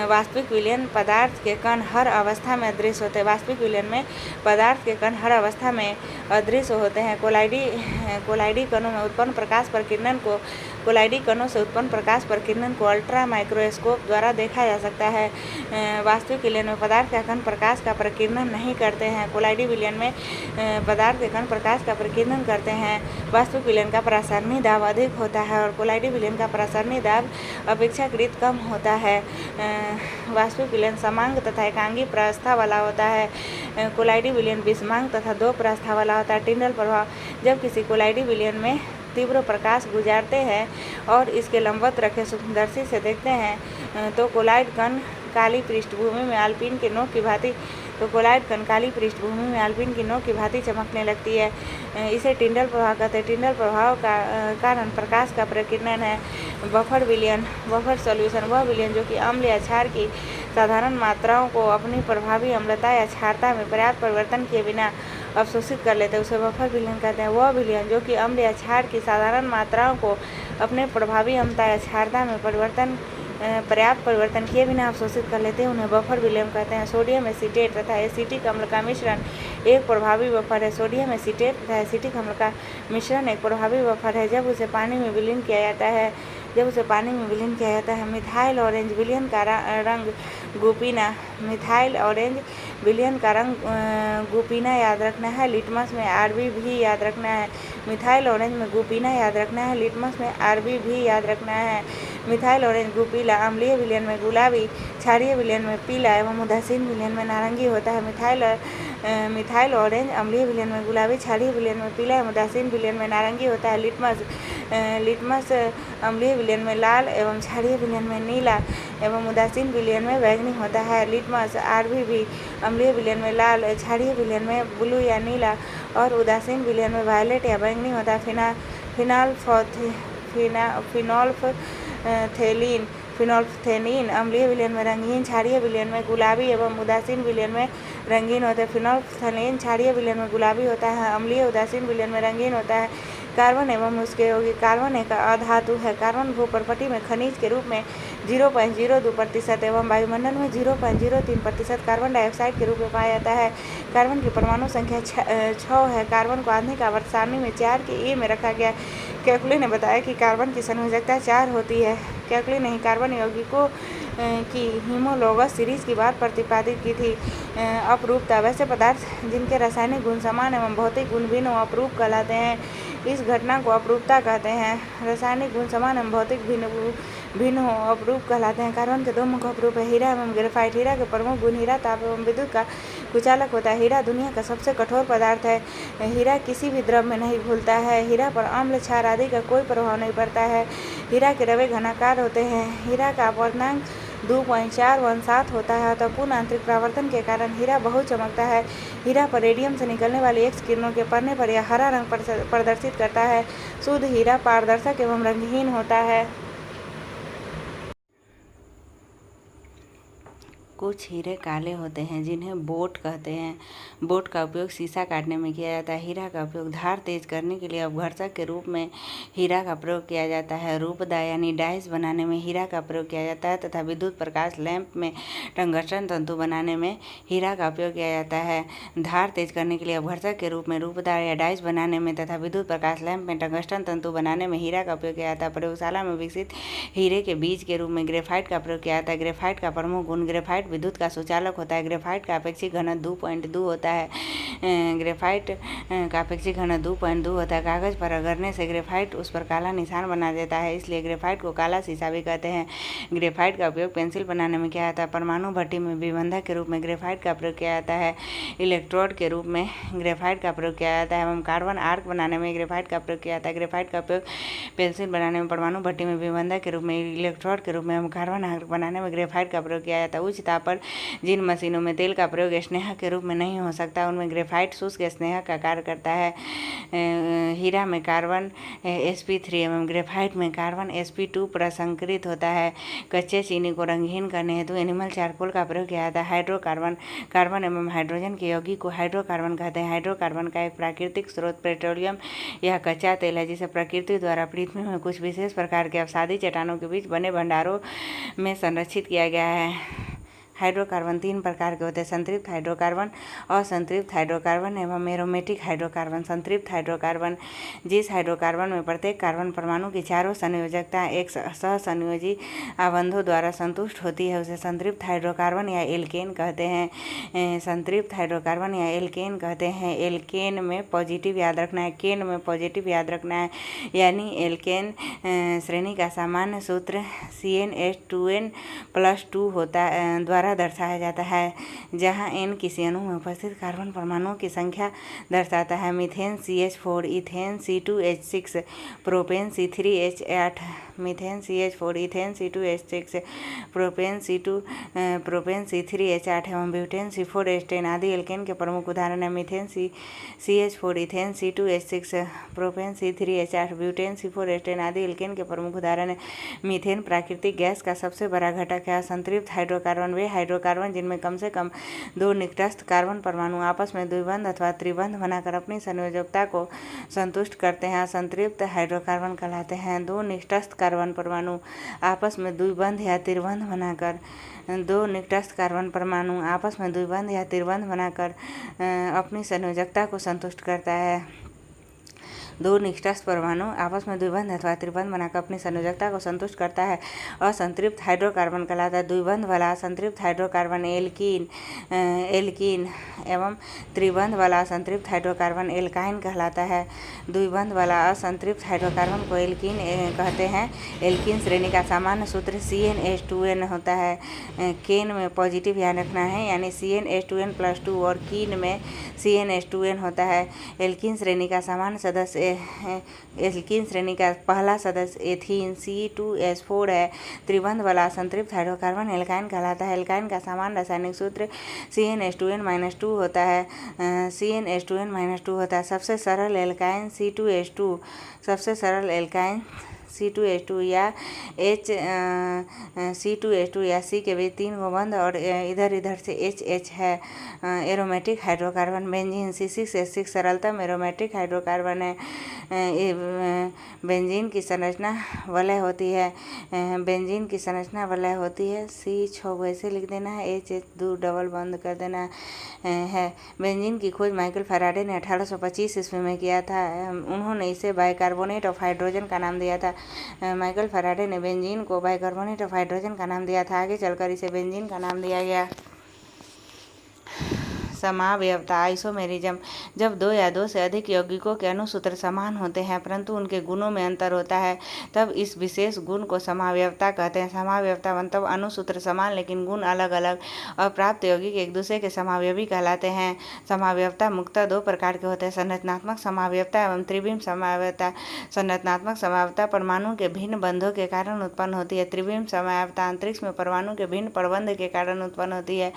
वास्तविक विलयन पदार्थ के कण हर अवस्था में अदृश्य होते हैं। वास्तविक विलयन में पदार्थ के कण हर अवस्था में अदृश्य होते हैं। कोलाइडी कणों में उत्पन्न प्रकाश प्रकीर्णन को कोलाइडी कणों से उत्पन्न प्रकाश प्रकीर्णन को अल्ट्रा माइक्रोस्कोप द्वारा देखा जा सकता है। वास्तविक विलयन में पदार्थ का कण प्रकाश का प्रकीर्णन नहीं करते हैं। कोलाइडी विलयन में पदार्थ के कण प्रकाश का प्रकीर्णन करते हैं। वास्तविक विलयन का प्रसारणी दाब अधिक होता है और कोलाइडी विलयन का प्रसारणी दाब अपेक्षाकृत कम होता है। वास्तविक विलयन समांग तथा एकांगी प्रस्था वाला होता है। कोलाइडी विलयन विषमांग तथा दो प्रस्था वाला होता है। टिंडल प्रभाव, जब किसी कोलाइडी विलयन में तीव्र प्रकाश गुजारते हैं और इसके लंबवत रखे सूक्ष्मदर्शी से देखते हैं तो कोलाइड कण काली पृष्ठभूमि में आल्पिन की नोक की भांति चमकने लगती है। इसे टिंडल प्रभाव कहते हैं। टिंडल प्रभाव का कारण प्रकाश का प्रकीर्णन है। बफर विलयन, बफर सॉल्यूशन वह विलयन जो कि अम्ल या क्षार की साधारण मात्राओं को अपनी प्रभावी अम्लता या क्षारता में पर्याप्त परिवर्तन किए बिना अवशोषित कर लेते हैं, उसे बफर विलयन कहते हैं। वह विलयन जो कि अम्ल या क्षार की साधारण मात्राओं को अपने प्रभावी अम्लता या क्षारता में पर्याप्त परिवर्तन किए बिना अवशोषित कर लेते हैं, उन्हें बफर विलयन कहते हैं। सोडियम एसीटेट तथा एसिटिक अम्ल का मिश्रण एक प्रभावी बफर है। सोडियम एसीटेट तथा एसिटिक अम्ल का मिश्रण एक प्रभावी बफर है जब उसे पानी में विलीन किया जाता है। मिथाइल ऑरेंज विलयन का रंग गुपीना, मिथाइल ऑरेंज विलयन का रंग गुपीना याद रखना है। लिटमस में आरबी भी याद रखना है। मिथाइल ऑरेंज में गुपीना याद रखना है। लिटमस में आरबी भी याद रखना है। मिथाइल ऑरेंज गुपीला अम्लीय विलयन में गुलाबी, क्षारीय विलयन में पीला एवं उदासीन विलयन में नारंगी होता है। मिथाइल ऑरेंज अम्लीय विलयन में गुलाबी, क्षारीय विलयन में पीला एवं उदासीन विलयन में नारंगी होता है। लिटमस अम्लीय विलयन में लाल एवं क्षारीय विलयन में नीला एवं उदासीन विलयन में बैंगनी होता है। लिटमस आरबी भी अम्लीय विलयन में लाल, क्षारीय विलयन में ब्लू या नीला और उदासीन विलयन में वायलेट या बैंगनी होता है। फिनोल्फथेलीन अम्लीय विलयन में रंगीन, क्षारीय विलयन में गुलाबी एवं उदासीन विलयन में रंगीन होता है। फिनोल्फथेलीन क्षारीय विलयन में गुलाबी होता है, अम्लीय उदासीन विलयन में रंगीन होता है। कार्बन एवं उसके यौगिक। कार्बन एक अधातु है। कार्बन भूपर्पटी में खनिज के रूप में 0.02% एवं वायुमंडल में 0.03% कार्बन डाइऑक्साइड के रूप में पाया जाता है। कार्बन की परमाणु संख्या 6 है। कार्बन को आधुनिक आवर्त सारणी में 4 के ए में रखा गया। केकुले ने बताया कि कार्बन की संयोजकता 4 होती है। केकुले ने कार्बन यौगिकों की होमोलोगस सीरीज की बात प्रतिपादित की थी। अपरूपता, वैसे पदार्थ जिनके रासायनिक गुण समान एवं भौतिक गुण भिन्न हो अपरूप कहलाते हैं। इस घटना को अपरूपता कहते हैं। रासायनिक गुण समान एवं भौतिक भिन्न हो अपरूप कहलाते हैं। कार्बन के दो मुख्य अपरूप है, हीरा एवं ग्रेफाइट। हीरा के प्रमुख गुण हीरा ताप एवं विद्युत का कुचालक होता है। हीरा दुनिया का सबसे कठोर पदार्थ है। हीरा किसी भी द्रव में नहीं घुलता है। हीरा पर अम्ल, क्षार आदि का कोई प्रभाव नहीं पड़ता है। हीरा के रवे घनाकार होते हैं। हीरा का अपवर्तनांक 2.417 होता है अतः पूर्ण आंतरिक परावर्तन के कारण हीरा बहुत चमकता है। हीरा पर रेडियम से निकलने वाली एक्स किरणों के पड़ने पर यह हरा रंग प्रदर्शित करता है। शुद्ध हीरा पारदर्शक एवं रंगहीन होता है। कुछ हीरे काले होते हैं जिन्हें बोट कहते हैं। बोट का उपयोग शीशा काटने में किया जाता है। हीरा का उपयोग धार तेज करने के लिए अपघर्षक के रूप में हीरा का प्रयोग किया जाता है। रूपदा यानी डाइस बनाने में हीरा का प्रयोग किया जाता है तथा विद्युत प्रकाश लैंप में टंगस्टन तंतु बनाने में हीरा का उपयोग किया जाता है। धार तेज करने के लिए अपघर्षक के रूप में रूपदा या डाइस बनाने में तथा विद्युत प्रकाश लैंप में टंगस्टन तंतु बनाने में हीरा का उपयोग किया जाता है। प्रयोगशाला में विकसित हीरे के बीज के रूप में ग्रेफाइट का प्रयोग किया जाता है। ग्रेफाइट का प्रमुख गुण ग्रेफाइट विद्युत का सुचालक होता है। ग्रेफाइट का अपेक्षिक घनत्व 2.2 होता है। ग्रेफाइट का अपेक्षिक घनत्व 2.2 होता है। कागज पर रगड़ने से ग्रेफाइट उस पर काला निशान बना देता है, इसलिए ग्रेफाइट को काला शीशा भी कहते हैं। ग्रेफाइट का उपयोग पेंसिल बनाने में किया जाता है। परमाणु भट्टी में विबंधक के रूप में ग्रेफाइट का प्रयोग किया जाता है। इलेक्ट्रोड के रूप में ग्रेफाइट का प्रयोग किया जाता है एवं कार्बन आर्क बनाने में ग्रेफाइट का प्रयोग किया जाता है। ग्रेफाइट का उपयोग पेंसिल बनाने में, परमाणु भट्टी में विबंधक के रूप में, इलेक्ट्रोड के रूप में एवं कार्बन आर्क बनाने में ग्रेफाइट का प्रयोग किया जाता है। उच्च ताप पर जिन मशीनों में तेल का प्रयोग स्नेहक के रूप में नहीं हो सकता, उनमें ग्रेफाइट शुष्क स्नेहक का कार्य करता है। हीरा में कार्बन sp3 एवं ग्रेफाइट में कार्बन sp2 प्रसंकरित होता है। कच्चे चीनी को रंगहीन करने हेतु एनिमल चारकोल का प्रयोग किया जाता है। हाइड्रोकार्बन, कार्बन एवं हाइड्रोजन के यौगिक को हाइड्रोकार्बन कहते हैं। हाइड्रोकार्बन का एक प्राकृतिक स्रोत पेट्रोलियम यह कच्चा तेल है, जिसे प्रकृति द्वारा पृथ्वी में कुछ विशेष प्रकार के अवसादी चट्टानों के बीच बने भंडारों में संरक्षित किया गया है। हाइड्रोकार्बन 3 प्रकार के होते हैं: संतृप्त हाइड्रोकार्बन, असंतृप्त हाइड्रोकार्बन एवं एरोमेटिक हाइड्रोकार्बन। संतृप्त हाइड्रोकार्बन जिस हाइड्रोकार्बन में प्रत्येक कार्बन परमाणु की चारों संयोजकता एक सहसंयोजी आबंधों द्वारा संतुष्ट होती है, उसे संतृप्त हाइड्रोकार्बन या एल्केन कहते हैं। संतृप्त हाइड्रोकार्बन या एल्केन कहते हैं। एल्केन में पॉजिटिव याद रखना है, केन में पॉजिटिव याद रखना है, यानी एल्केन श्रेणी का सामान्य सूत्र CnH2n+2 होता द्वारा दर्शाया जाता है, जहां n किसी अणु में उपस्थित कार्बन परमाणुओं की संख्या दर्शाता है। Methane CH4, ethane C2H6, propane C3H8, methane CH4, ethane C2H6, propane C3H8 एवं ब्यूटेन C4H10 आदि एल्केन के प्रमुख उदाहरण हैं। Methane CH4, ethane C2H6, propane C3H8, butane C4H10 आदि एल्केन के प्रमुख उदाहरण हैं। मीथेन प्राकृतिक गैस का सबसे बड़ा घटक है। संतृप्त हाइड्रोकार्बन वे हाइड्रोकार्बन जिनमें कम से कम 2 निकटस्थ कार्बन परमाणु आपस में द्विबंध अथवा त्रिबंध बनाकर अपनी संयोजकता को संतुष्ट करते हैं, असंतृप्त हाइड्रोकार्बन कहलाते हैं। 2 निकटस्थ कार्बन परमाणु आपस में द्विबंध या त्रिबंध बनाकर 2 निकटस्थ कार्बन परमाणु आपस में द्विबंध या त्रिबंध बनाकर अपनी संयोजकता को संतुष्ट करता है। 2 निकटस्थ परमाणु आपस में द्विबंध अथवा त्रिबंध बनाकर अपनी संयोजकता को संतुष्ट करता है। असंतृप्त हाइड्रोकार्बन कहलाता है। द्विबंध वाला असंतृप्त हाइड्रोकार्बन एल्कीन एवं त्रिबंध वाला असंतृप्त हाइड्रोकार्बन एल्काइन कहलाता है। द्विबंध वाला असंतृप्त हाइड्रोकार्बन को एल्कीन कहते हैं। एल्कीन श्रेणी का सामान्य सूत्र CnH2n होता है। केन में पॉजिटिव याद रखना है, यानी CnH2n+2, और कीन में CnH2n होता है। एल्कीन श्रेणी का सामान्य सदस्य एल्कीन श्रेणी का पहला सदस्य एथीन C2H4 है। त्रिबंध वाला असंतृप्त हाइड्रोकार्बन एल्काइन कहलाता है। एल्काइन का सामान्य रासायनिक सूत्र CnH2n-2 होता है। CnH2n-2 होता है। सबसे सरल एल्काइन C2H2 या C2H2 या C के बीच 3 बंध और इधर इधर से HH है। एरोमेटिक हाइड्रोकार्बन बेंजीन C6H6 सरलतम एरोमेटिक हाइड्रोकार्बन है। बेंजीन की संरचना वलय होती है। C6 को ऐसे लिख देना है, HH2 डबल बंद कर देना है। बेंजीन की खोज माइकल फैराडे ने 1825 ईस्वी में किया था। उन्होंने इसे बाइकार्बोनेट ऑफ हाइड्रोजन का नाम दिया था। माइकल फैराडे ने बेंजीन को बाइकार्बोनेट ऑफ हाइड्रोजन का नाम दिया था। आगे चलकर इसे बेंजीन का नाम दिया गया। समावयवता आइसोमेरिज्म, जब 2 या 2 से अधिक यौगिकों के अणुसूत्र समान होते हैं परंतु उनके गुणों में अंतर होता है, तब इस विशेष गुण को समावयवता कहते हैं। समावयवता मतलब अणुसूत्र समान लेकिन गुण अलग अलग अप्राप्त यौगिक एक दूसरे के समावयवी कहलाते हैं। समावयवता मुख्यतः 2 प्रकार के होते हैं: संरचनात्मक समावयवता एवं त्रिविम समावयवता। संरचनात्मक समावयवता परमाणु के भिन्न बंधों के कारण उत्पन्न होती है। त्रिविम समावयवता अंतरिक्ष में परमाणु के भिन्न प्रबंध के कारण उत्पन्न होती है।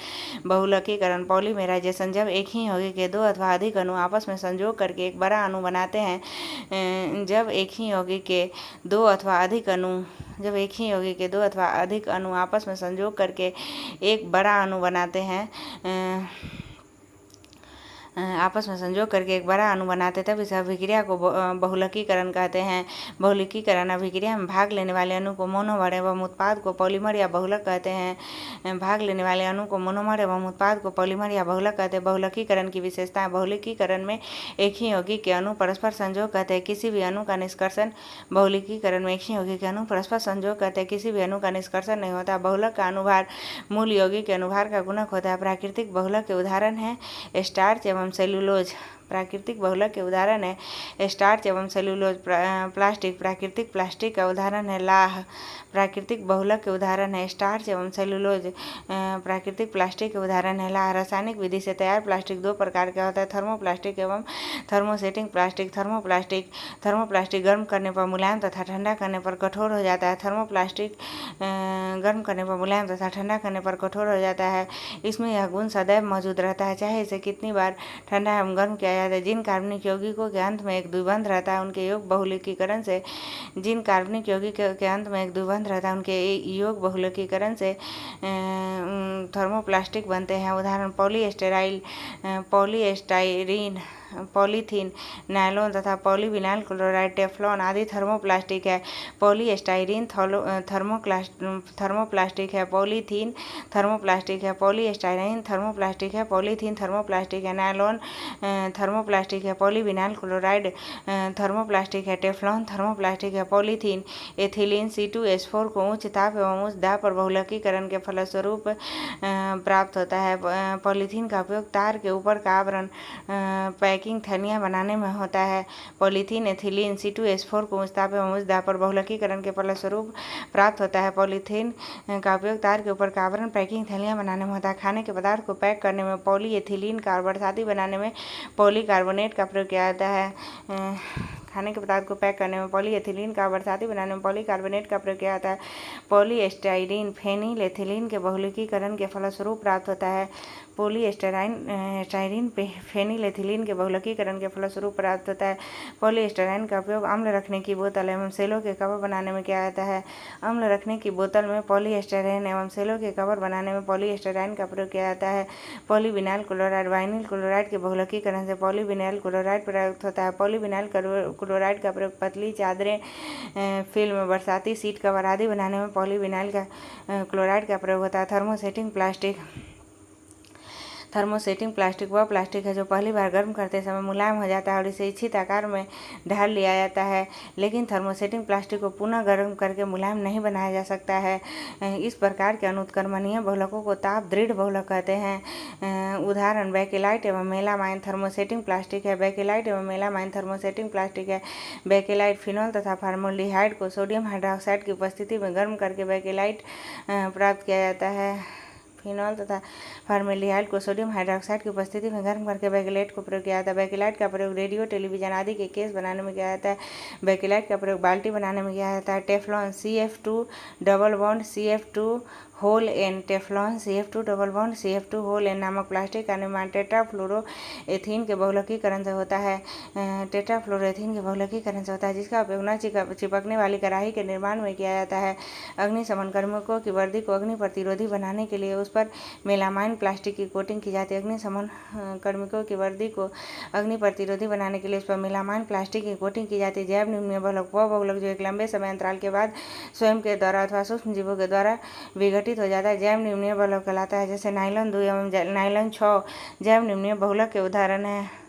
बहुलकीकरण पॉलीमेराइजेशन, जब एक ही यौगिक के 2 अथवा अधिक अणु आपस में संयोग करके एक बड़ा अणु बनाते हैं। जब एक ही यौगिक के 2 अथवा अधिक अणु आपस में संयोग करके एक बड़ा अणु बनाते हैं, आपस में संजोग करके एक बड़ा अणु बनाते तब इस अभिक्रिया को बहुलकीकरण कहते हैं। बहुलकीकरण अभिक्रिया में भाग लेने वाले अणु को मोनोमर एवं उत्पाद को पॉलीमर या बहुलक कहते हैं। भाग लेने वाले अणु को मोनोमर एवं उत्पाद को पॉलीमर या बहुलक कहते हैं। बहुलकीकरण की विशेषताएं। बहुलकीकरण में एक ही यौगिक के अणु परस्पर संजोग कहते हैं। किसी भी अणु का निष्कर्षण बहुलकीकरण में एक ही यौगिक के अणु परस्पर संजोग कहते हैं। किसी भी अणु का निष्कर्षण नहीं होता। बहुलक का अनुभार मूल यौगिक के अनुभार का गुणक होता है। प्राकृतिक बहुलक के उदाहरण है स्टार्च एवं सेलुलोज। प्राकृतिक बहुलक के उदाहरण है स्टार्च एवं सेलुलोज। प्लास्टिक। प्राकृतिक प्लास्टिक का उदाहरण है लाह। प्राकृतिक बहुलक के उदाहरण है स्टार्च एवं सेलुलोज। प्राकृतिक प्लास्टिक के उदाहरण है लाह। रासायनिक विधि से तैयार प्लास्टिक दो प्रकार का होता है, थर्मोप्लास्टिक एवं थर्मोसेटिंग प्लास्टिक। थर्मोप्लास्टिक गर्म करने पर मुलायम तथा ठंडा करने पर कठोर हो जाता है। थर्मोप्लास्टिक गर्म करने पर मुलायम तथा ठंडा करने पर कठोर हो जाता है। इसमें यह गुण सदैव मौजूद रहता है, चाहे इसे कितनी बार ठंडा एवं गर्म किया जाता है। जिन कार्बनिक यौगिकों के अंत में एक द्विबंध रहता है उनके योग बहुलकीकरण से योग बहुलकीकरण से थर्मोप्लास्टिक बनते हैं। उदाहरण पॉलीएस्टाइरीन, पॉलीथीन, नायलॉन तथा पॉलीविनाइल क्लोराइड, टेफ्लॉन आदि थर्मोप्लास्टिक है। पॉलीएस्टाइरीन थर्मोप्लास्टिक है। पॉलीथीन थर्मोप्लास्टिक है। पॉलीएस्टाइरीन थर्मोप्लास्टिक है। पॉलीथीन थर्मोप्लास्टिक है। नायलॉन थर्मोप्लास्टिक है। पॉलीविनाइल क्लोराइड थर्मोप्लास्टिक है। टेफ्लॉन थर्मोप्लास्टिक है। पॉलीथीन एथिलीन C2H4 को उच्च ताप एवं उच्च दाब पर बहुलकीकरण के फलस्वरूप प्राप्त होता है। पॉलीथीन का उपयोग तार के ऊपर का आवरण पैकिंग थैलियाँ बनाने में होता है। पॉलीथीन एथिलीन C2H4 को उच्च ताप एवं उच्च दाब पर बहुलकीकरण के फलस्वरूप प्राप्त होता है। पॉलीथीन का उपयोग तार के ऊपर का आवरण पैकिंग थैलियाँ बनाने में होता है। खाने के पदार्थ को पैक करने में पॉलीएथिलीन का और बरसाती बनाने में पॉलीकार्बोनेट का प्रयोग किया जाता है। खाने के पदार्थ को पैक करने में पॉलीएथिलीन का, बरसाती बनाने में पॉलीकार्बोनेट का प्रयोग किया जाता है। पॉलीएस्टाइरीन फेनिल एथिलीन के बहुलकीकरण के फलस्वरूप प्राप्त होता है। पॉलीएस्टाइरीन फेनिल एथिलीन के बहुलकीकरण के फलस्वरूप प्राप्त होता है। पॉलीएस्टाइरीन का उपयोग अम्ल रखने की बोतल एवं सेलों के कवर बनाने में किया जाता है। अम्ल रखने की बोतल में पॉलीएस्टाइरीन एवं सेलों के कवर बनाने में पॉलीएस्टाइरीन का प्रयोग किया जाता है। पॉलीविनाइल क्लोराइड वाइनिल क्लोराइड के बहुलकीकरण से पॉलीविनाइल क्लोराइड प्राप्त होता है। पॉलीविनाइल क्लोराइड का प्रयोग पतली चादरें, फिल्म, बरसाती सीट कवर आदि बनाने में पॉलीविनाइल का क्लोराइड का प्रयोग होता है। थर्मोसेटिंग प्लास्टिक वह प्लास्टिक है जो पहली बार गर्म करते समय मुलायम हो जाता है और इसे इच्छित आकार में ढाल लिया जाता है, लेकिन थर्मोसेटिंग प्लास्टिक को पुनः गर्म करके मुलायम नहीं बनाया जा सकता है। इस प्रकार के अनुत्क्रमणीय बहुलकों को ताप दृढ़ बहुलक कहते हैं। उदाहरण बेकेलाइट एवं मेलामाइन थर्मोसेटिंग प्लास्टिक है। बेकेलाइट एवं मेलामाइन थर्मोसेटिंग प्लास्टिक है। बेकेलाइट फिनॉल तथा फॉर्मल्डिहाइड को सोडियम हाइड्रोक्साइड की उपस्थिति में गर्म करके बेकेलाइट प्राप्त किया जाता है। फिनॉल तथा फॉर्मल्डिहाइड को सोडियम हाइड्रोक्साइड की उपस्थिति में गर्म करके बेकेलाइट को प्रयोग किया जाता है। बेकेलाइट का प्रयोग रेडियो, टेलीविजन आदि के केस बनाने में किया जाता है। बेकेलाइट का प्रयोग बाल्टी बनाने में किया जाता है। Teflon CF2 double bond CF2 whole n Teflon CF2 double bond CF2 whole n नामक प्लास्टिक का निर्माण टेट्राफ्लोरोएथीन के बहुलकीकरण से होता है। टेट्राफ्लोरोएथीन के बहुलकीकरण से होता है, जिसका उपयोग न चिपकने वाली कढ़ाई के निर्माण में किया जाता है। अग्निशमन कार्मिकों की वर्दी को अग्नि प्रतिरोधी बनाने के लिए उस पर मेलामाइन प्लास्टिक की कोटिंग की जाती है। अग्निशमन कार्मिकों की वर्दी को अग्नि प्रतिरोधी बनाने के लिए उस पर मेलामाइन प्लास्टिक की कोटिंग की जाती है। जैव निम्न बहुलक वह बहुलक जो एक लंबे समय अंतराल के बाद स्वयं के द्वारा अथवा सूक्ष्म जीवों के द्वारा विघटित हो जाता है, जैव निम्न बहुलक कहलाता है। जैसे नायलॉन 2 एवं नायलॉन 6 जैव निम्न बहुलक के उदाहरण है।